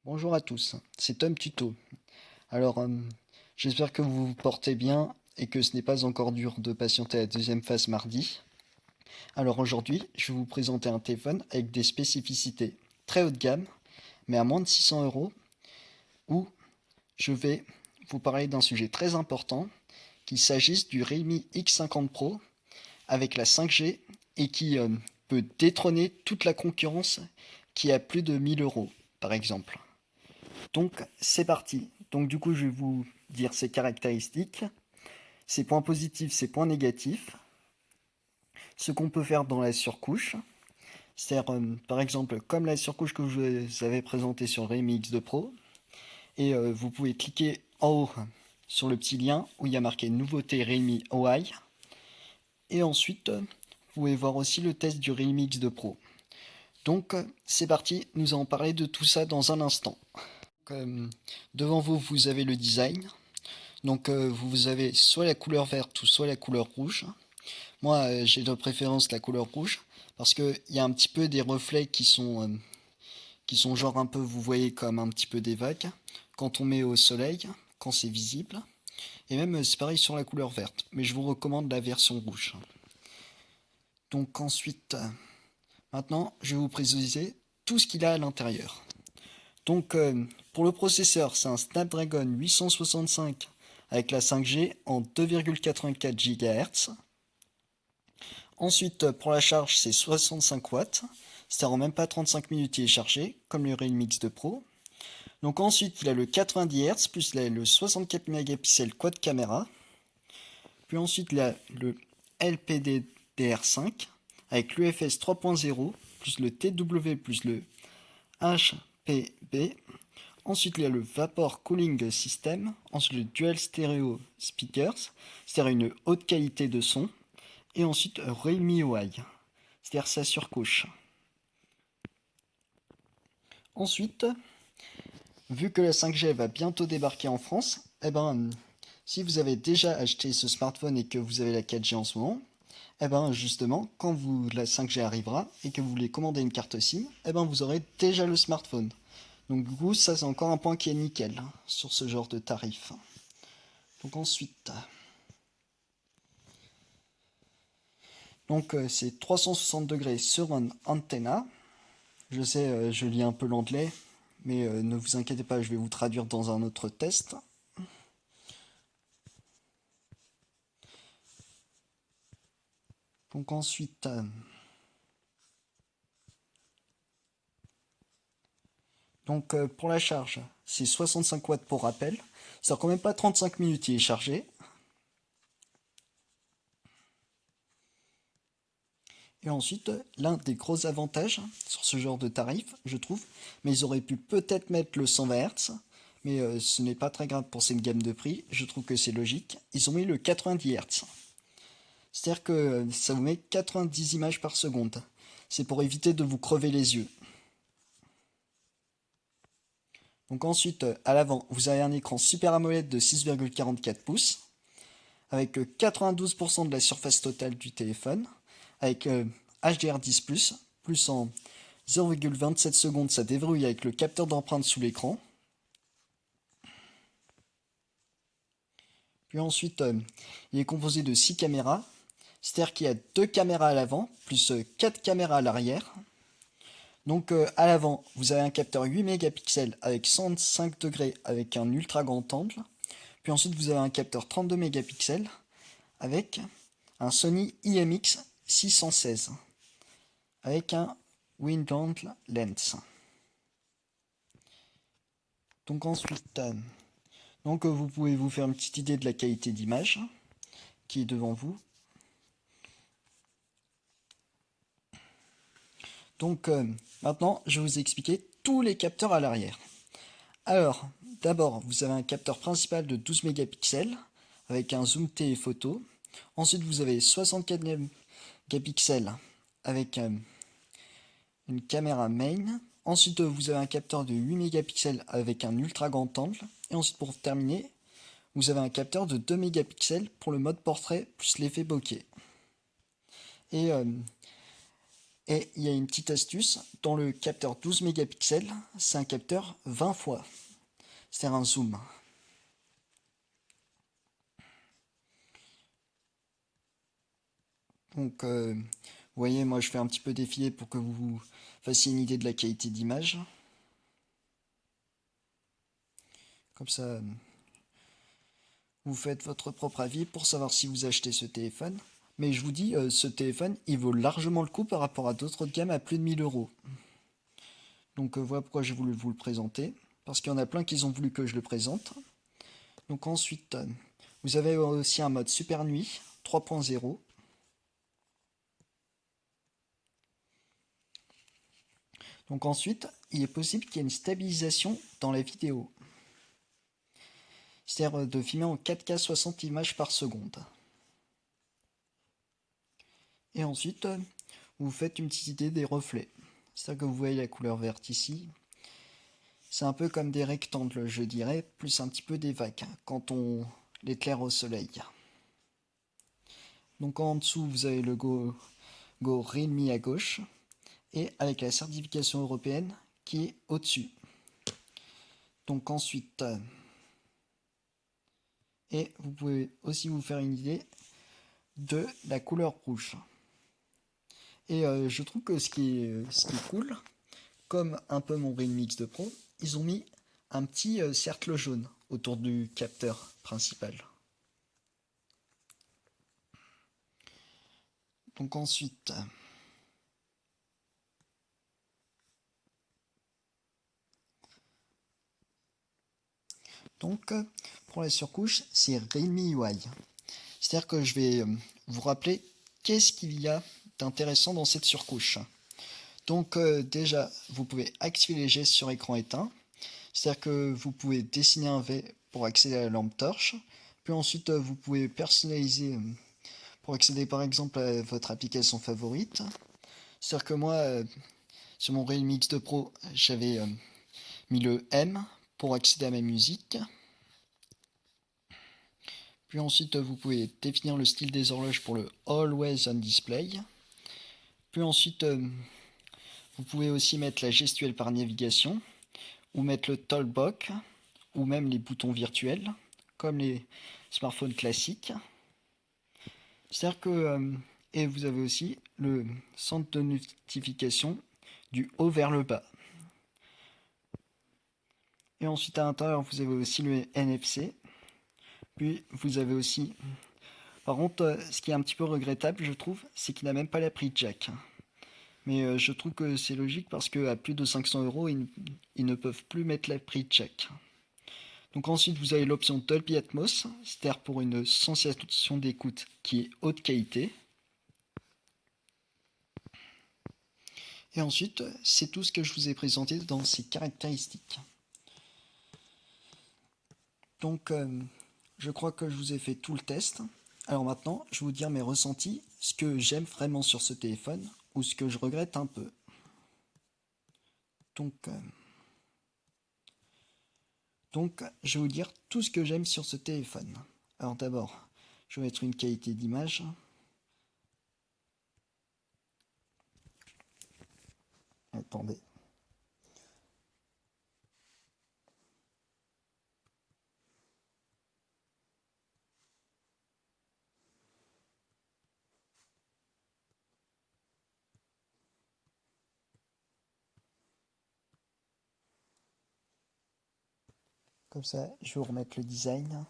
Bonjour à tous, c'est Tom Tuto. Alors, j'espère que vous vous portez bien et que ce n'est pas encore dur de patienter la deuxième phase mardi. Alors aujourd'hui, je vais vous présenter un téléphone avec des spécificités très haut de gamme, mais à moins de 600 euros, où je vais vous parler d'un sujet très important, qu'il s'agisse du Realme X50 Pro avec la 5G et qui peut détrôner toute la concurrence qui a plus de 1000 euros, par exemple. Donc c'est parti. Donc du coup je vais vous dire ses caractéristiques, ses points positifs, ses points négatifs, ce qu'on peut faire dans la surcouche. C'est-à-dire par exemple comme la surcouche que je vous avais présentée sur le Realme X2 Pro. Et vous pouvez cliquer en haut sur le petit lien où il y a marqué nouveauté Realme OI. Et ensuite vous pouvez voir aussi le test du Realme X2 Pro. Donc c'est parti, nous allons parler de tout ça dans un instant. Donc, devant vous, vous avez le design. Donc vous avez soit la couleur verte ou soit la couleur rouge. Moi j'ai de préférence la couleur rouge parce qu'il y a un petit peu des reflets qui sont genre un peu, vous voyez, comme un petit peu des vagues quand on met au soleil, quand c'est visible. Et même c'est pareil sur la couleur verte, mais je vous recommande la version rouge. Donc ensuite, maintenant je vais vous préciser tout ce qu'il a à l'intérieur. Donc pour le processeur, c'est un Snapdragon 865 avec la 5G en 2,84 GHz. Ensuite, pour la charge, c'est 65 watts. C'est-à-dire en même pas 35 minutes, il est chargé, comme le Realme X2 Pro. Donc ensuite, il a le 90 Hz, plus il a le 64 mégapixels quad caméra. Puis ensuite, il a le LPDDR5 avec l'UFS 3.0, plus le TW, plus le HPB. Ensuite, il y a le Vapor Cooling System. Ensuite, le Dual Stereo Speakers, c'est-à-dire une haute qualité de son. Et ensuite, Realme UI, c'est-à-dire sa surcouche. Ensuite, vu que la 5G va bientôt débarquer en France, eh ben, si vous avez déjà acheté ce smartphone et que vous avez la 4G en ce moment, eh ben, justement, quand la 5G arrivera et que vous voulez commander une carte SIM, eh ben, vous aurez déjà le smartphone. Donc du coup, ça c'est encore un point qui est nickel sur ce genre de tarif. Donc ensuite, c'est 360 degrés sur un antenna. Je sais, je lis un peu l'anglais, mais ne vous inquiétez pas, je vais vous traduire dans un autre test. Donc ensuite, pour la charge, c'est 65 watts pour rappel. Ça quand même pas 35 minutes, il est chargé. Et ensuite, l'un des gros avantages sur ce genre de tarif, je trouve, mais ils auraient pu peut-être mettre le 120 Hz, mais ce n'est pas très grave pour cette gamme de prix, je trouve que c'est logique. Ils ont mis le 90 Hz. C'est-à-dire que ça vous met 90 images par seconde. C'est pour éviter de vous crever les yeux. Donc ensuite, à l'avant, vous avez un écran Super AMOLED de 6,44 pouces, avec 92% de la surface totale du téléphone, avec HDR10+, plus en 0,27 secondes, ça déverrouille avec le capteur d'empreinte sous l'écran. Puis ensuite, il est composé de 6 caméras, c'est-à-dire qu'il y a 2 caméras à l'avant, plus 4 caméras à l'arrière. Donc à l'avant, vous avez un capteur 8 mégapixels avec 105 degrés avec un ultra grand angle. Puis ensuite, vous avez un capteur 32 mégapixels avec un Sony IMX 616 avec un wide-angle lens. Donc ensuite, vous pouvez vous faire une petite idée de la qualité d'image qui est devant vous. Donc maintenant, je vais vous expliquer tous les capteurs à l'arrière. Alors, d'abord, vous avez un capteur principal de 12 mégapixels avec un zoom téléphoto. Ensuite, vous avez 64 mégapixels avec une caméra main. Ensuite, vous avez un capteur de 8 mégapixels avec un ultra grand angle. Et ensuite, pour terminer, vous avez un capteur de 2 mégapixels pour le mode portrait plus l'effet bokeh. Et Et il y a une petite astuce, dans le capteur 12 mégapixels, c'est un capteur 20 fois, c'est-à-dire un zoom. Donc, vous voyez, moi je fais un petit peu défiler pour que vous fassiez une idée de la qualité d'image. Comme ça, vous faites votre propre avis pour savoir si vous achetez ce téléphone. Mais je vous dis, ce téléphone, il vaut largement le coup par rapport à d'autres de gamme à plus de 1000 euros. Donc voilà pourquoi j'ai voulu vous le présenter. Parce qu'il y en a plein qui ont voulu que je le présente. Donc ensuite, vous avez aussi un mode Super Nuit 3.0. Donc ensuite, il est possible qu'il y ait une stabilisation dans la vidéo. C'est-à-dire de filmer en 4K 60 images par seconde. Et ensuite, vous faites une petite idée des reflets. C'est-à-dire que vous voyez la couleur verte ici. C'est un peu comme des rectangles, je dirais, plus un petit peu des vagues, quand on l'éclaire au soleil. Donc en dessous, vous avez le Go Realme à gauche, et avec la certification européenne qui est au-dessus. Donc ensuite, et vous pouvez aussi vous faire une idée de la couleur rouge. Et je trouve que ce qui est cool, comme un peu mon Realme X2 Pro, ils ont mis un petit cercle jaune autour du capteur principal. Donc ensuite, pour la surcouche, c'est Realme UI. C'est-à-dire que je vais vous rappeler qu'est-ce qu'il y a d'intéressant dans cette surcouche. Donc déjà, vous pouvez activer les gestes sur écran éteint. C'est-à-dire que vous pouvez dessiner un V pour accéder à la lampe torche. Puis ensuite, vous pouvez personnaliser pour accéder par exemple à votre application favorite. C'est-à-dire que moi, sur mon Realme X2 Pro, j'avais mis le M pour accéder à ma musique. Puis ensuite, vous pouvez définir le style des horloges pour le Always on Display. Puis ensuite, vous pouvez aussi mettre la gestuelle par navigation, ou mettre le talkback, ou même les boutons virtuels, comme les smartphones classiques. C'est-à-dire que, et vous avez aussi le centre de notification du haut vers le bas. Et ensuite à l'intérieur, vous avez aussi le NFC. Puis vous avez aussi... Par contre, ce qui est un petit peu regrettable, je trouve, c'est qu'il n'a même pas la prise jack. Mais je trouve que c'est logique parce qu'à plus de 500 euros, ils ne peuvent plus mettre la prise jack. Donc ensuite, vous avez l'option Dolby Atmos, c'est-à-dire pour une sensation d'écoute qui est haute qualité. Et ensuite, c'est tout ce que je vous ai présenté dans ces caractéristiques. Donc, je crois que je vous ai fait tout le test. Alors maintenant, je vais vous dire mes ressentis, ce que j'aime vraiment sur ce téléphone, ou ce que je regrette un peu. Donc, je vais vous dire tout ce que j'aime sur ce téléphone. Alors d'abord, je vais mettre une qualité d'image. Attendez. Comme ça, je vais vous remettre le design.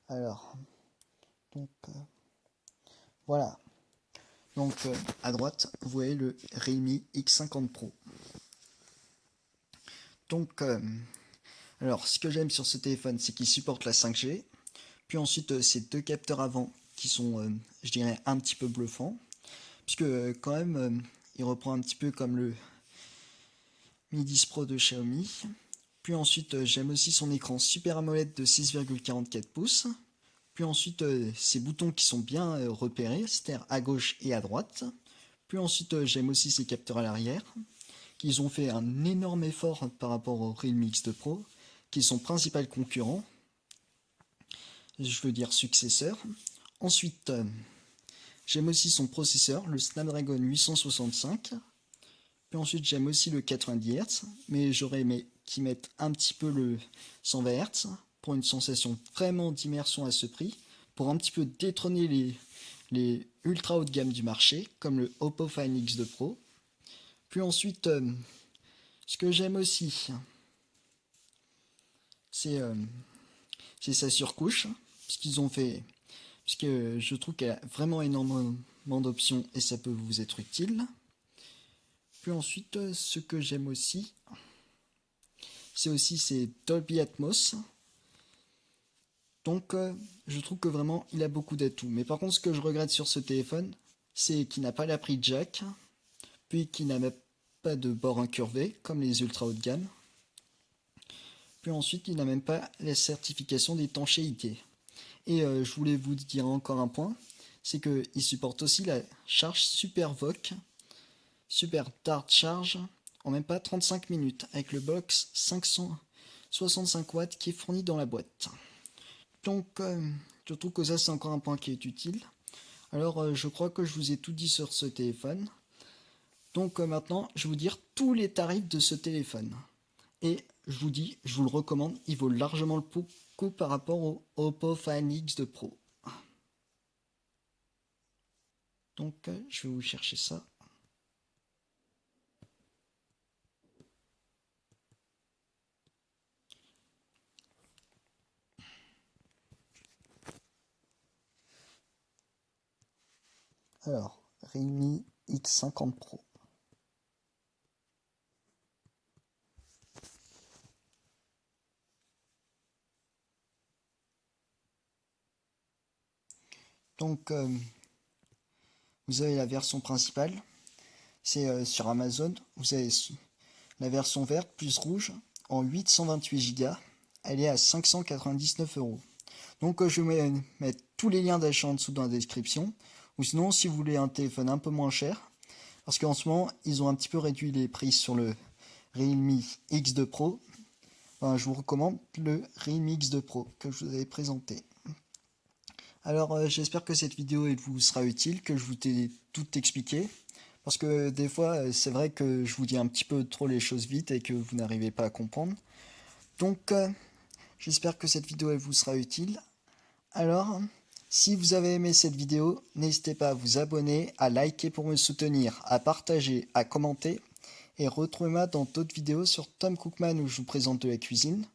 Alors, donc, voilà. Donc, à droite, vous voyez le Realme X50 Pro. Donc, alors, ce que j'aime sur ce téléphone, c'est qu'il supporte la 5G. Puis ensuite, ces deux capteurs avant qui sont, je dirais, un petit peu bluffants. Puisque, quand même, il reprend un petit peu comme le Mi 10 Pro de Xiaomi. Puis ensuite, j'aime aussi son écran Super AMOLED de 6,44 pouces. Puis ensuite, ces boutons qui sont bien repérés, c'est-à-dire à gauche et à droite. Puis ensuite, j'aime aussi ces capteurs à l'arrière, qu'ils ont fait un énorme effort par rapport au Realme X2 Pro, qui sont principaux concurrents, je veux dire successeurs. Ensuite, J'aime aussi son processeur, le Snapdragon 865. Puis ensuite, j'aime aussi le 90 Hz, mais j'aurais aimé qu'ils mettent un petit peu le 120 Hz pour une sensation vraiment d'immersion à ce prix, pour un petit peu détrôner les ultra haut de gamme du marché, comme le Oppo Find X2 Pro. Puis ensuite, ce que j'aime aussi, c'est sa surcouche, puisque je trouve qu'elle a vraiment énormément d'options et ça peut vous être utile. Puis ensuite, ce que j'aime aussi, c'est Dolby Atmos. Donc, je trouve que vraiment, il a beaucoup d'atouts. Mais par contre, ce que je regrette sur ce téléphone, c'est qu'il n'a pas la prise jack, puis qu'il n'a même pas de bord incurvé, comme les ultra haut de gamme. Puis ensuite, il n'a même pas la certification d'étanchéité. Et je voulais vous dire encore un point, c'est qu'il supporte aussi la charge Super VOOC, Super Dart Charge, en même pas 35 minutes, avec le box 565 watts qui est fourni dans la boîte. Donc, je trouve que ça, c'est encore un point qui est utile. Alors, je crois que je vous ai tout dit sur ce téléphone. Donc, maintenant, je vais vous dire tous les tarifs de ce téléphone. Et je vous le recommande, il vaut largement le coup par rapport au Oppo Find X2 Pro. Donc, je vais vous chercher ça. Alors, Realme X50 Pro. Donc, vous avez la version principale, c'est sur Amazon. Vous avez la version verte plus rouge en 828 Go. Elle est à 599 €. Donc, je vais mettre tous les liens d'achat en dessous dans la description. Ou sinon, si vous voulez un téléphone un peu moins cher, parce qu'en ce moment, ils ont un petit peu réduit les prix sur le Realme X2 Pro. Enfin, je vous recommande le Realme X2 Pro que je vous avais présenté. Alors, j'espère que cette vidéo vous sera utile, que je vous ai tout expliqué. Parce que des fois, c'est vrai que je vous dis un petit peu trop les choses vite et que vous n'arrivez pas à comprendre. Donc, j'espère que cette vidéo vous sera utile. Alors, si vous avez aimé cette vidéo, n'hésitez pas à vous abonner, à liker pour me soutenir, à partager, à commenter. Et retrouvez-moi dans d'autres vidéos sur Tom Cookman où je vous présente de la cuisine,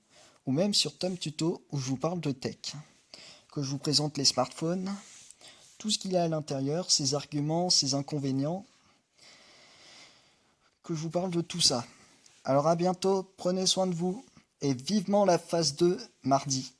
ou même sur Tom Tuto où je vous parle de tech. Que je vous présente les smartphones, tout ce qu'il y a à l'intérieur, ses arguments, ses inconvénients, que je vous parle de tout ça. Alors à bientôt, prenez soin de vous, et vivement la phase 2 mardi.